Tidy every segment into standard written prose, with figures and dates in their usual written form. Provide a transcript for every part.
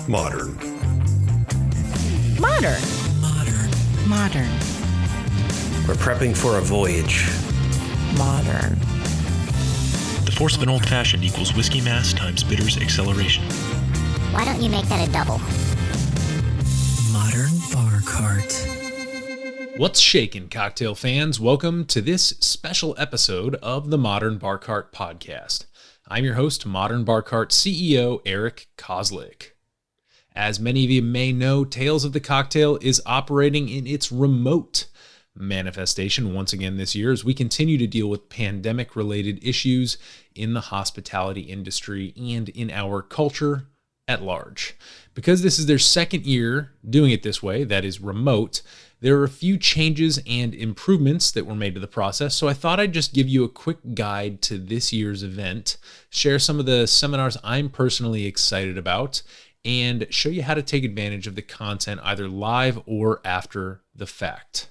Modern. Modern. Modern. Modern. We're prepping for a voyage. Modern. The force of an old-fashioned equals whiskey mass times bitters acceleration. Why don't you make that a double? Modern BARCART. What's shakin', cocktail fans? Welcome to this special episode of the Modern BARCART podcast. I'm your host, Modern BARCART CEO Eric Kozlik. As many of you may know, Tales of the Cocktail is operating in its remote manifestation once again this year as we continue to deal with pandemic-related issues in the hospitality industry and in our culture at large. Because this is their second year doing it this way, that is remote, there are a few changes and improvements that were made to the process, so I thought I'd just give you a quick guide to this year's event, share some of the seminars I'm personally excited about, and show you how to take advantage of the content either live or after the fact.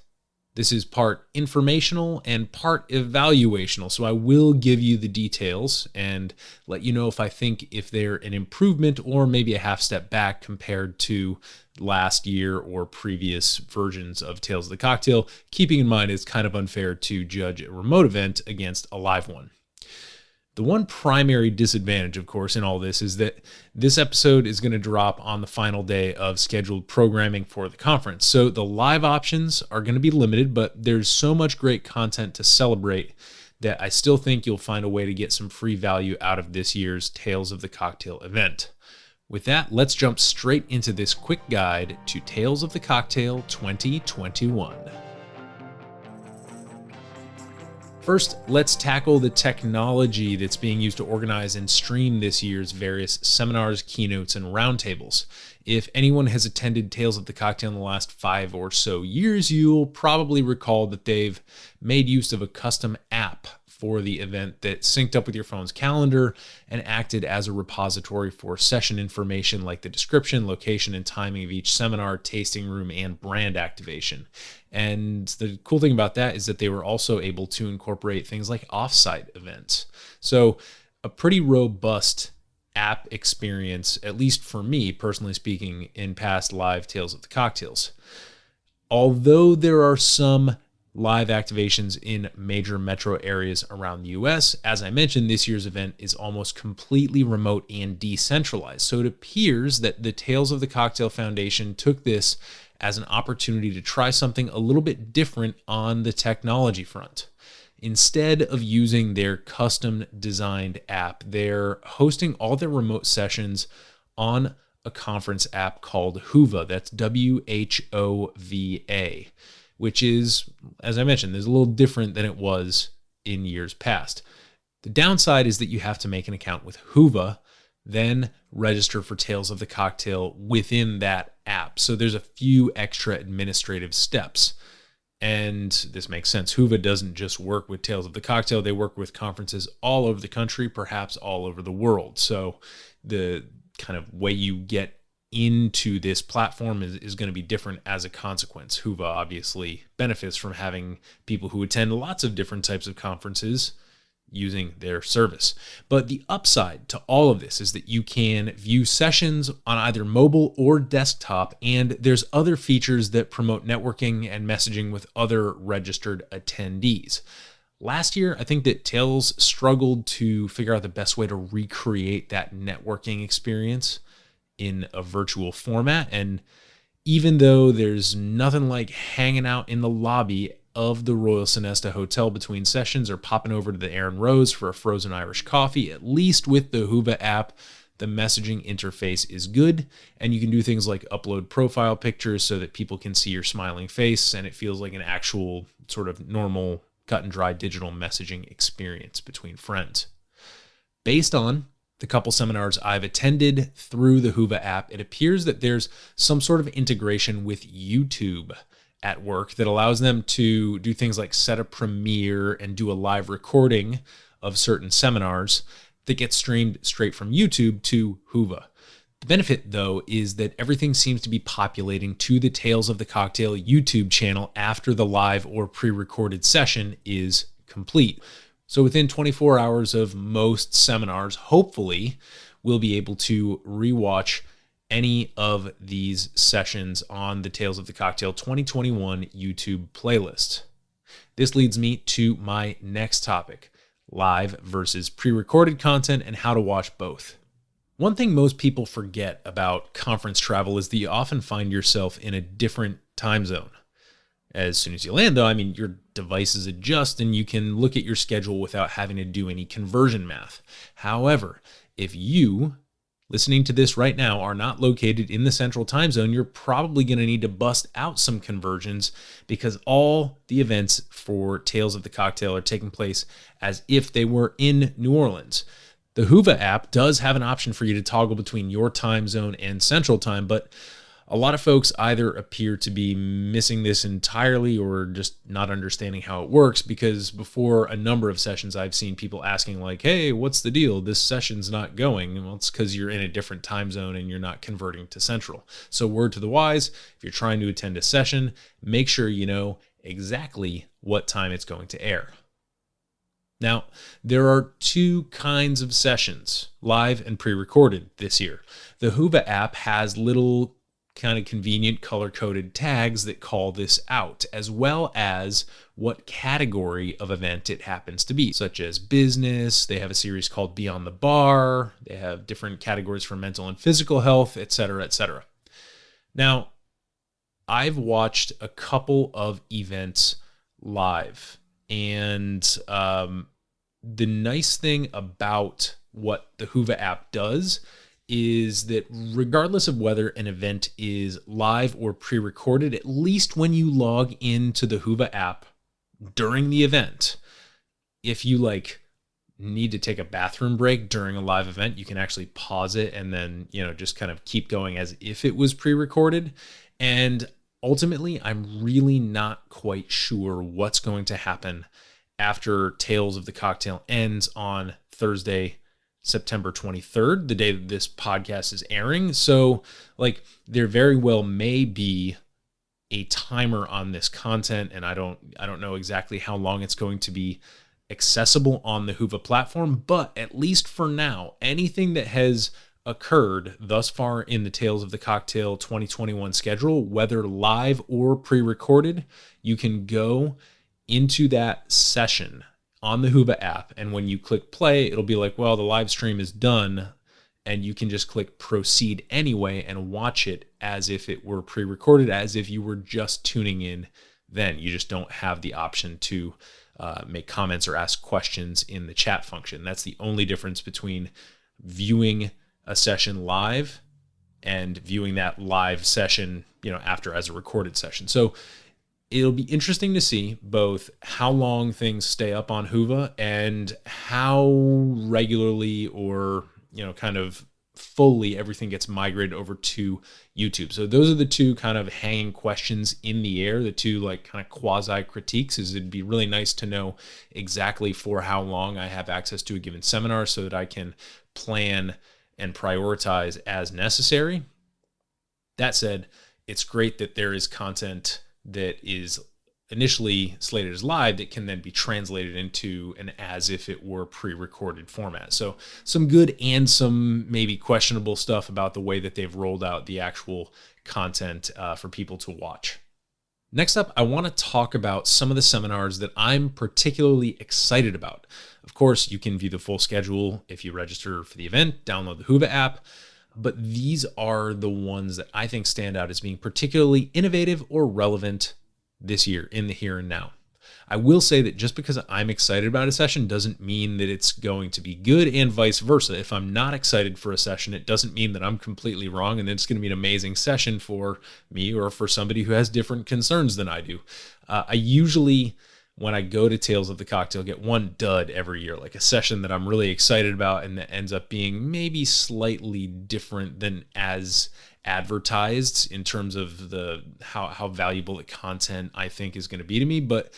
This is part informational and part evaluational, so I will give you the details and let you know if they're an improvement or maybe a half step back compared to last year or previous versions of Tales of the Cocktail, keeping in mind it's kind of unfair to judge a remote event against a live one. The one primary disadvantage, of course, in all this is that this episode is going to drop on the final day of scheduled programming for the conference. So the live options are going to be limited, but there's so much great content to celebrate that I still think you'll find a way to get some free value out of this year's Tales of the Cocktail event. With that, let's jump straight into this quick guide to Tales of the Cocktail 2021. First, let's tackle the technology that's being used to organize and stream this year's various seminars, keynotes, and roundtables. If anyone has attended Tales of the Cocktail in the last 5 or so years, you'll probably recall that they've made use of a custom app for the event that synced up with your phone's calendar and acted as a repository for session information like the description, location, and timing of each seminar, tasting room, and brand activation. And the cool thing about that is that they were also able to incorporate things like offsite events. So a pretty robust app experience, at least for me, personally speaking, in past live Tales of the Cocktails. Although there are some live activations in major metro areas around the US, as I mentioned, this year's event is almost completely remote and decentralized. So it appears that the Tales of the Cocktail Foundation took this as an opportunity to try something a little bit different on the technology front. Instead of using their custom designed app, they're hosting all their remote sessions on a conference app called Whova. That's WHOVA, which is, as I mentioned, is a little different than it was in years past. The downside is that you have to make an account with Whova, then register for Tales of the Cocktail within that app. So there's a few extra administrative steps. And this makes sense. Whova doesn't just work with Tales of the Cocktail. They work with conferences all over the country, perhaps all over the world. So the kind of way you get into this platform is going to be different as a consequence. Whova obviously benefits from having people who attend lots of different types of conferences using their service. But the upside to all of this is that you can view sessions on either mobile or desktop, and there's other features that promote networking and messaging with other registered attendees. Last year, I think that Tales struggled to figure out the best way to recreate that networking experience in a virtual format. And even though there's nothing like hanging out in the lobby of the Royal Sonesta Hotel between sessions or popping over to the Aaron Rose for a frozen Irish coffee, at least with the Whova app, the messaging interface is good. And you can do things like upload profile pictures so that people can see your smiling face and it feels like an actual sort of normal cut and dry digital messaging experience between friends. Based on the couple seminars I've attended through the Whova app, it appears that there's some sort of integration with YouTube at work that allows them to do things like set a premiere and do a live recording of certain seminars that get streamed straight from YouTube to Whova. The benefit, though, is that everything seems to be populating to the Tales of the Cocktail YouTube channel after the live or pre-recorded session is complete. So within 24 hours of most seminars, hopefully, we'll be able to rewatch any of these sessions on the Tales of the Cocktail 2021 YouTube playlist. This leads me to my next topic, live versus pre-recorded content and how to watch both. One thing most people forget about conference travel is that you often find yourself in a different time zone. As soon as you land, though, your devices adjust and you can look at your schedule without having to do any conversion math. However, if you, listening to this right now, are not located in the central time zone, you're probably going to need to bust out some conversions because all the events for Tales of the Cocktail are taking place as if they were in New Orleans. The Whova app does have an option for you to toggle between your time zone and central time, but a lot of folks either appear to be missing this entirely or just not understanding how it works, because before a number of sessions I've seen people asking like, hey, what's the deal? This session's not going. Well, it's because you're in a different time zone and you're not converting to central. So word to the wise, if you're trying to attend a session, make sure you know exactly what time it's going to air. Now, there are two kinds of sessions, live and pre-recorded this year. The Whova app has little kind of convenient color-coded tags that call this out, as well as what category of event it happens to be, such as business. They have a series called Beyond the Bar. They have different categories for mental and physical health, etc., etc. Now, I've watched a couple of events live, and the nice thing about what the Whova app does is that regardless of whether an event is live or pre-recorded, at least when you log into the Whova app during the event, if you need to take a bathroom break during a live event, you can actually pause it and then, just kind of keep going as if it was pre-recorded. And ultimately, I'm really not quite sure what's going to happen after Tales of the Cocktail ends on Thursday, September 23rd, the day that this podcast is airing. So there very well may be a timer on this content, and I don't know exactly how long it's going to be accessible on the Whova platform, but at least for now, anything that has occurred thus far in the Tales of the Cocktail 2021 schedule, whether live or pre-recorded, you can go into that session on the Whova app, and when you click play, it'll be like, well, the live stream is done, and you can just click proceed anyway and watch it as if it were pre-recorded, as if you were just tuning in then. You just don't have the option to make comments or ask questions in the chat function. That's the only difference between viewing a session live and viewing that live session, after as a recorded session. So it'll be interesting to see both how long things stay up on Whova and how regularly or, kind of fully everything gets migrated over to YouTube. So those are the two kind of hanging questions in the air, the two kind of quasi critiques. Is it'd be really nice to know exactly for how long I have access to a given seminar so that I can plan and prioritize as necessary. That said, it's great that there is content that is initially slated as live that can then be translated into an as if it were pre-recorded format. So some good and some maybe questionable stuff about the way that they've rolled out the actual content for people to watch. Next up, I want to talk about some of the seminars that I'm particularly excited about. Of course, you can view the full schedule if you register for the event, download the Whova app, but these are the ones that I think stand out as being particularly innovative or relevant this year in the here and now. I will say that just because I'm excited about a session doesn't mean that it's going to be good, and vice versa. If I'm not excited for a session, it doesn't mean that I'm completely wrong and it's going to be an amazing session for me or for somebody who has different concerns than I do. I usually, when I go to Tales of the Cocktail, get one dud every year, like a session that I'm really excited about and that ends up being maybe slightly different than as advertised in terms of the how valuable the content I think is going to be to me. But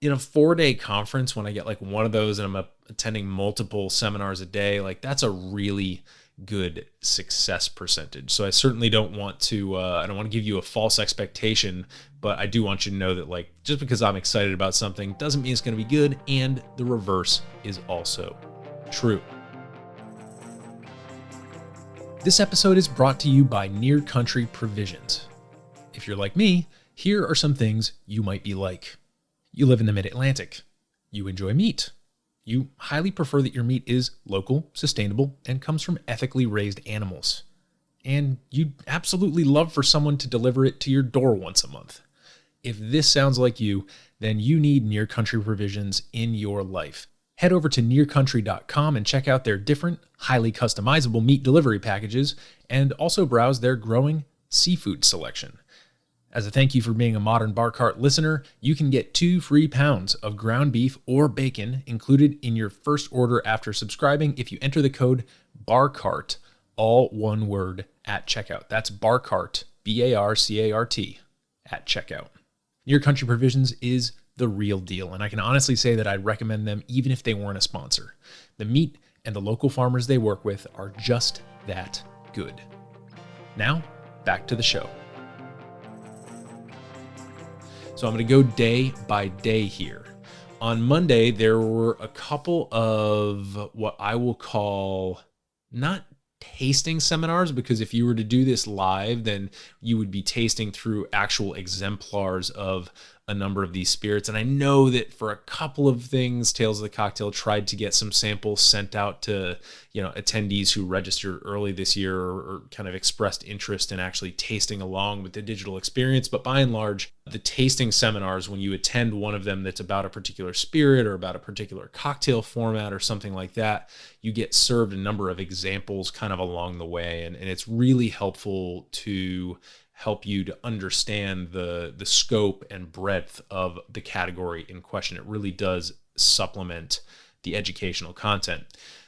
in a 4-day conference, when I get one of those and I'm attending multiple seminars a day, that's a really good success percentage. So I certainly don't want to I don't want to give you a false expectation, but I do want you to know that just because I'm excited about something doesn't mean it's going to be good, and the reverse is also true. This episode is brought to you by Near Country Provisions. If you're like me, here are some things you might be like. You live in the Mid-Atlantic. You enjoy meat. You highly prefer that your meat is local, sustainable, and comes from ethically raised animals. And you'd absolutely love for someone to deliver it to your door once a month. If this sounds like you, then you need Near Country Provisions in your life. Head over to nearcountry.com and check out their different, highly customizable meat delivery packages, and also browse their growing seafood selection. As a thank you for being a Modern BARCART listener, you can get 2 free pounds of ground beef or bacon included in your first order after subscribing if you enter the code BARCART, all one word, at checkout. That's BARCART, BARCART, at checkout. Near Country Provisions is the real deal, and I can honestly say that I'd recommend them even if they weren't a sponsor. The meat and the local farmers they work with are just that good. Now, back to the show. So I'm going to go day by day here. On Monday, there were a couple of what I will call not tasting seminars, because if you were to do this live, then you would be tasting through actual exemplars of a number of these spirits. And I know that for a couple of things, Tales of the Cocktail tried to get some samples sent out to, attendees who registered early this year or kind of expressed interest in actually tasting along with the digital experience. But by and large, the tasting seminars, when you attend one of them that's about a particular spirit or about a particular cocktail format or something like that, you get served a number of examples kind of along the way. And it's really helpful to help you to understand the scope and breadth of the category in question. It really does supplement the educational content.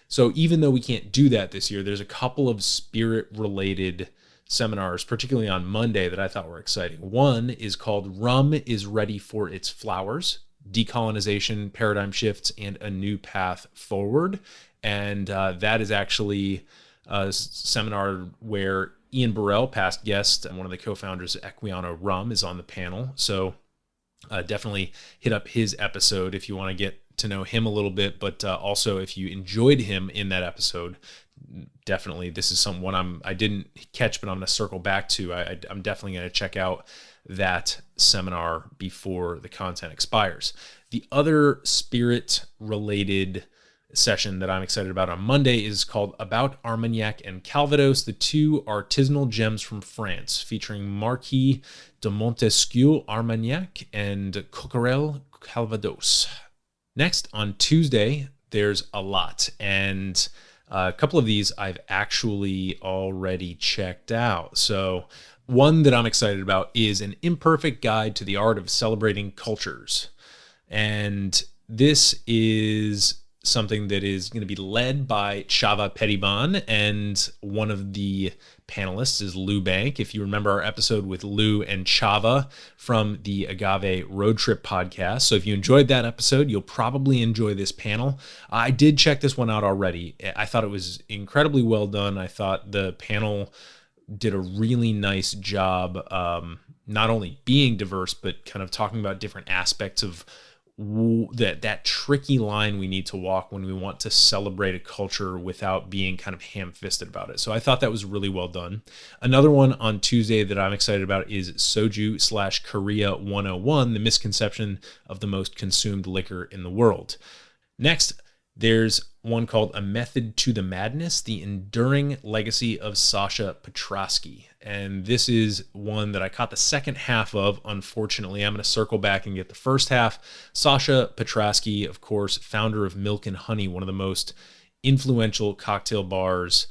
So even though we can't do that this year, there's a couple of spirit-related seminars, particularly on Monday, that I thought were exciting. One is called Rum is Ready for Its Flowers, Decolonization, Paradigm Shifts, and a New Path Forward. And that is actually a seminar where Ian Burrell, past guest and one of the co-founders of Equiano Rum, is on the panel. So definitely hit up his episode if you want to get to know him a little bit. But also, if you enjoyed him in that episode, definitely this is someone I didn't catch, but I'm going to circle back to. I'm definitely going to check out that seminar before the content expires. The other spirit-related session that I'm excited about on Monday is called About Armagnac and Calvados, the 2 artisanal gems from France, featuring Marquis de Montesquieu Armagnac and Coquerel Calvados. Next, on Tuesday, there's a lot, and a couple of these I've actually already checked out. So one that I'm excited about is An Imperfect Guide to the Art of Celebrating Cultures. And this is something that is going to be led by Chava Petitbon, and one of the panelists is Lou Bank. If you remember our episode with Lou and Chava from the Agave Road Trip podcast. So if you enjoyed that episode, you'll probably enjoy this panel. I did check this one out already. I thought it was incredibly well done. I thought the panel did a really nice job, not only being diverse, but kind of talking about different aspects of that tricky line we need to walk when we want to celebrate a culture without being kind of ham-fisted about it. So I thought that was really well done. Another one on Tuesday that I'm excited about is Soju/Korea 101, the misconception of the most consumed liquor in the world. Next, there's one called A Method to the Madness, the Enduring Legacy of Sasha Petrosky. And this is one that I caught the second half of. Unfortunately, I'm going to circle back and get the first half. Sasha Petrosky, of course, founder of Milk and Honey, one of the most influential cocktail bars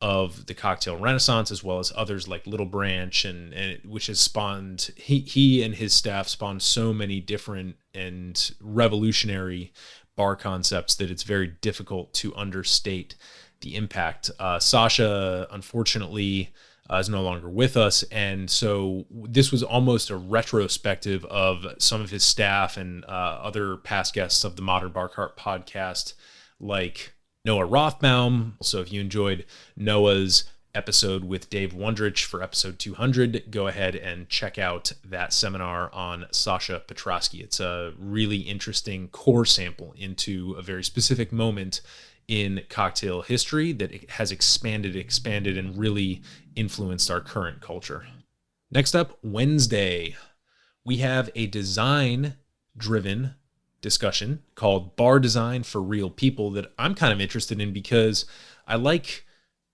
of the cocktail renaissance, as well as others like Little Branch, and which has spawned, he and his staff spawned so many different and revolutionary bar concepts that it's very difficult to understate the impact. Sasha, unfortunately, is no longer with us, and so this was almost a retrospective of some of his staff and other past guests of the Modern BARCART podcast, like Noah Rothbaum. So if you enjoyed Noah's episode with Dave Wondrich for episode 200, go ahead and check out that seminar on Sasha Petrosky. It's a really interesting core sample into a very specific moment in cocktail history that it has expanded, and really influenced our current culture. Next up, Wednesday, we have a design-driven discussion called Bar Design for Real People that I'm kind of interested in because I like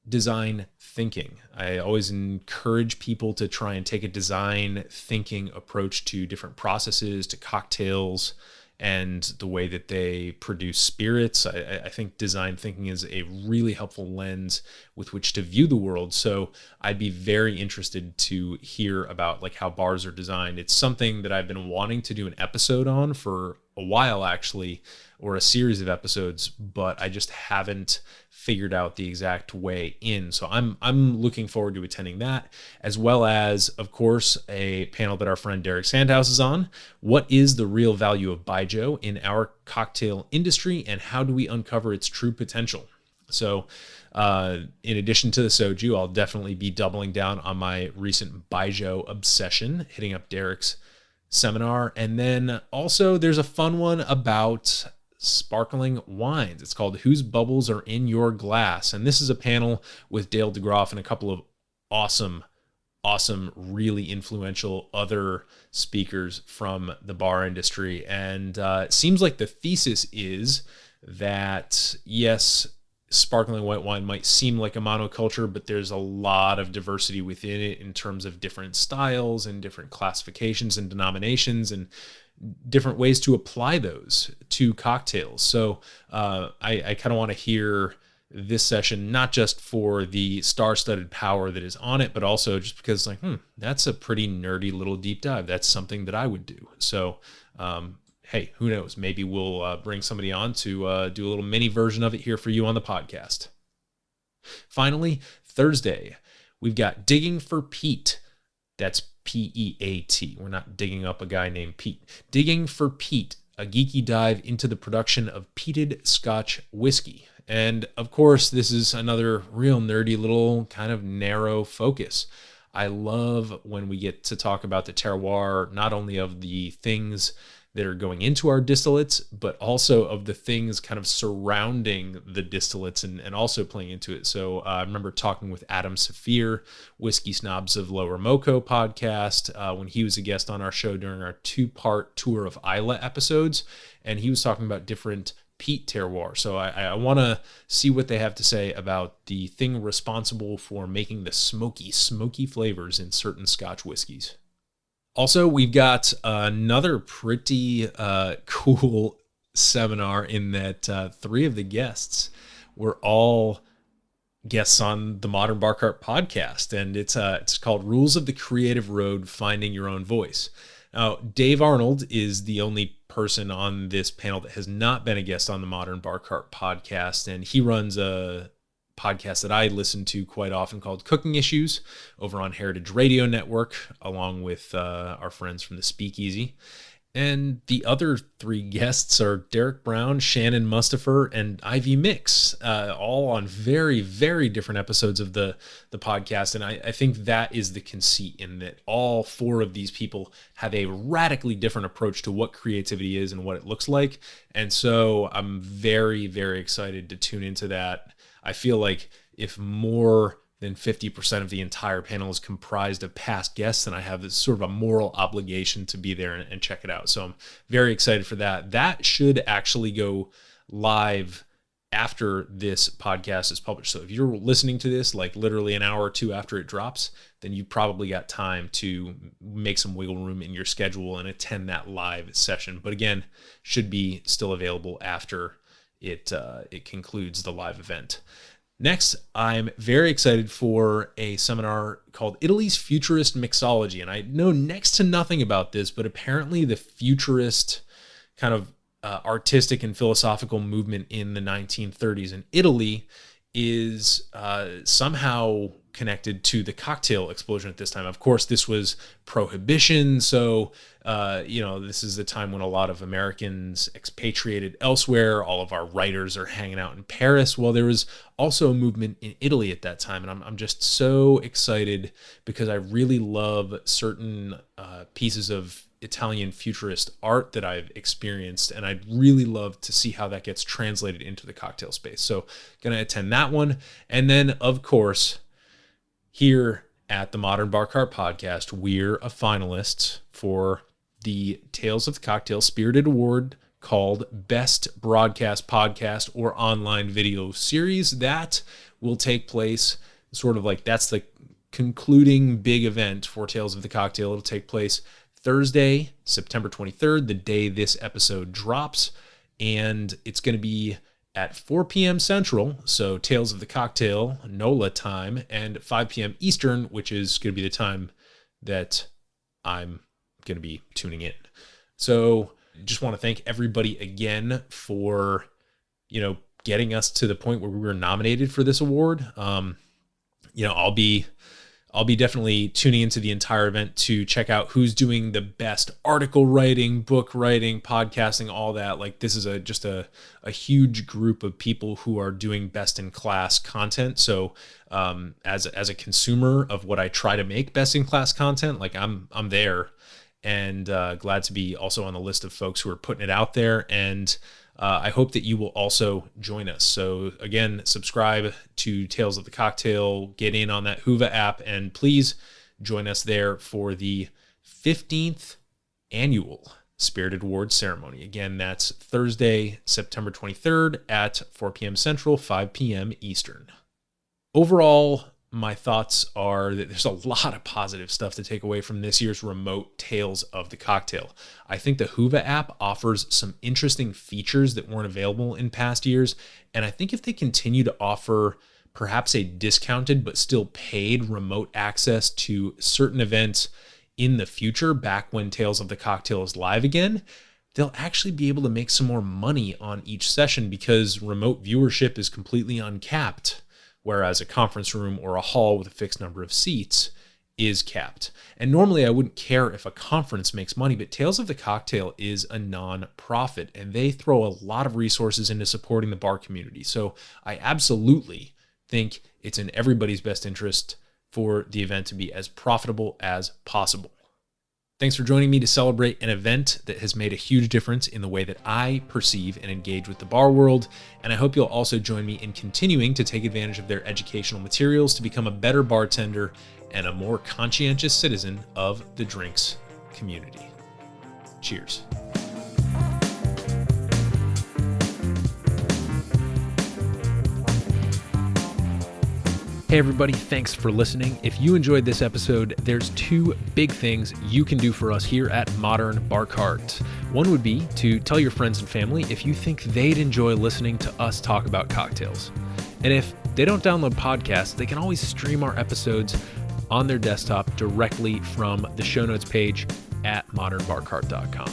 design thinking. I always encourage people to try and take a design thinking approach to different processes, to cocktails, and the way that they produce spirits. I think design thinking is a really helpful lens with which to view the world. So I'd be very interested to hear about like how bars are designed. It's something that I've been wanting to do an episode on for a while, actually, or a series of episodes, but I just haven't figured out the exact way in. So I'm looking forward to attending that, as well as, of course, a panel that our friend Derek Sandhouse is on. What is the real value of Baijiu in our cocktail industry, and how do we uncover its true potential? So in addition to the soju, I'll definitely be doubling down on my recent Baijiu obsession, hitting up Derek's seminar. And then also there's a fun one about sparkling wines. It's called Whose Bubbles Are in Your Glass? And this is a panel with Dale DeGroff and a couple of awesome, really influential other speakers from the bar industry. And it seems like the thesis is that, yes, sparkling white wine might seem like a monoculture, but there's a lot of diversity within it in terms of different styles and different classifications and denominations and different ways to apply those to cocktails. So I kind of want to hear this session, not just for the star-studded power that is on it, but also just because like, that's a pretty nerdy little deep dive. That's something that I would do. So, hey, who knows? Maybe we'll bring somebody on to do a little mini version of it here for you on the podcast. Finally, Thursday, we've got Digging for Pete. That's P-E-A-T. We're not digging up a guy named Pete. Digging for Pete, a geeky dive into the production of peated Scotch whiskey. And of course, this is another real nerdy little kind of narrow focus. I love when we get to talk about the terroir, not only of the things that are going into our distillates, but also of the things kind of surrounding the distillates and also playing into it. So I remember talking with Adam Saphir, Whiskey Snobs of Lower Moco podcast, when he was a guest on our show during our 2-part tour of Isla episodes, and he was talking about different peat terroir. So I want to see what they have to say about the thing responsible for making the smoky flavors in certain Scotch whiskeys. Also, we've got another pretty cool seminar in that 3 of the guests were all guests on the Modern BARCART podcast, and it's called Rules of the Creative Road, Finding Your Own Voice. Now, Dave Arnold is the only person on this panel that has not been a guest on the Modern BARCART podcast, and he runs a podcast that I listen to quite often called Cooking Issues over on Heritage Radio Network, along with our friends from the Speakeasy. And the other 3 guests are Derek Brown, Shannon Mustafer, and Ivy Mix, all on very, very different episodes of the podcast. And I think that is the conceit, in that all 4 of these people have a radically different approach to what creativity is and what it looks like. And so I'm very, very excited to tune into that. I feel like if more than 50% of the entire panel is comprised of past guests, then I have this sort of a moral obligation to be there and check it out. So I'm very excited for that. That should actually go live after this podcast is published. So if you're listening to this like literally an hour or 2 after it drops, then you probably got time to make some wiggle room in your schedule and attend that live session. But again, should be still available after it concludes the live event. Next, I'm very excited for a seminar called Italy's Futurist Mixology. And I know next to nothing about this, but apparently the futurist kind of artistic and philosophical movement in the 1930s in Italy is somehow connected to the cocktail explosion at this time. Of course, this was Prohibition, so this is the time when a lot of Americans expatriated elsewhere. All of our writers are hanging out in Paris. Well, there was also a movement in Italy at that time, and I'm just so excited because I really love certain pieces of Italian futurist art that I've experienced, and I'd really love to see how that gets translated into the cocktail space. So going to attend that one. And then, of course, here at the Modern BARCART podcast, we're a finalist for the Tales of the Cocktail Spirited Award called Best Broadcast Podcast or Online Video Series. That will take place sort of like, that's the concluding big event for Tales of the Cocktail. It'll take place Thursday, September 23rd, the day this episode drops, and it's going to be at 4 p.m. Central, so Tales of the Cocktail, NOLA time, and 5 p.m. Eastern, which is going to be the time that I'm going to be tuning in. So just want to thank everybody again for, getting us to the point where we were nominated for this award. I'll be definitely tuning into the entire event to check out who's doing the best article writing, book writing, podcasting, all that. Like, this is just a huge group of people who are doing best in class content. So as a consumer of what I try to make best in class content, like I'm there, and glad to be also on the list of folks who are putting it out there. And I hope that you will also join us. So again, subscribe to Tales of the Cocktail, get in on that Whova app, and please join us there for the 15th annual Spirited Award ceremony. Again, that's Thursday, September 23rd at 4 p.m. Central, 5 p.m. Eastern. Overall, my thoughts are that there's a lot of positive stuff to take away from this year's remote Tales of the Cocktail. I think the Whova app offers some interesting features that weren't available in past years, and I think if they continue to offer perhaps a discounted but still paid remote access to certain events in the future, back when Tales of the Cocktail is live again, they'll actually be able to make some more money on each session because remote viewership is completely uncapped, whereas a conference room or a hall with a fixed number of seats is capped. And normally I wouldn't care if a conference makes money, but Tales of the Cocktail is a non-profit, and they throw a lot of resources into supporting the bar community. So I absolutely think it's in everybody's best interest for the event to be as profitable as possible. Thanks for joining me to celebrate an event that has made a huge difference in the way that I perceive and engage with the bar world, and I hope you'll also join me in continuing to take advantage of their educational materials to become a better bartender and a more conscientious citizen of the drinks community. Cheers. Hey everybody, thanks for listening. If you enjoyed this episode, there's two big things you can do for us here at Modern BARCART. One would be to tell your friends and family if you think they'd enjoy listening to us talk about cocktails. And if they don't download podcasts, they can always stream our episodes on their desktop directly from the show notes page at modernbarcart.com.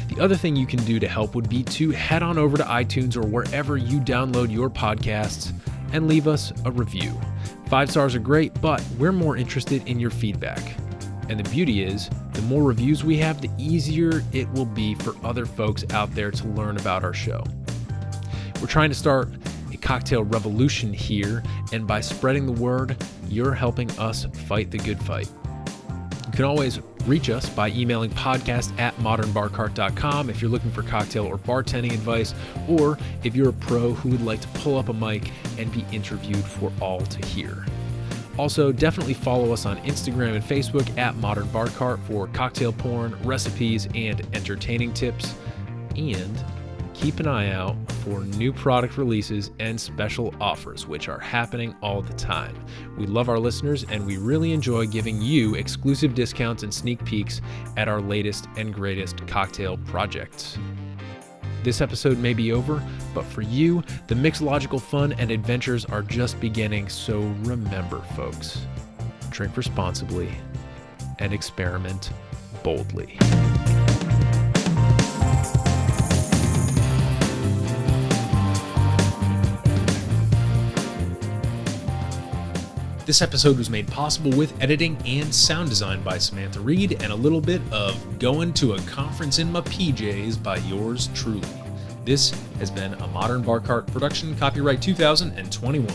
The other thing you can do to help would be to head on over to iTunes or wherever you download your podcasts and leave us a review. 5 stars are great, but we're more interested in your feedback. And the beauty is, the more reviews we have, the easier it will be for other folks out there to learn about our show. We're trying to start a cocktail revolution here, and by spreading the word, you're helping us fight the good fight. You can always reach us by emailing podcast@modernbarcart.com if you're looking for cocktail or bartending advice, or if you're a pro who would like to pull up a mic and be interviewed for all to hear. Also, definitely follow us on Instagram and Facebook @modernbarcart for cocktail porn, recipes, and entertaining tips. And keep an eye out for new product releases and special offers, which are happening all the time. We love our listeners, and we really enjoy giving you exclusive discounts and sneak peeks at our latest and greatest cocktail projects. This episode may be over, but for you, the mixological fun and adventures are just beginning. So remember, folks, drink responsibly and experiment boldly. This episode was made possible with editing and sound design by Samantha Reed and a little bit of Going to a Conference in My PJs by yours truly. This has been a Modern BARCART production, copyright 2021.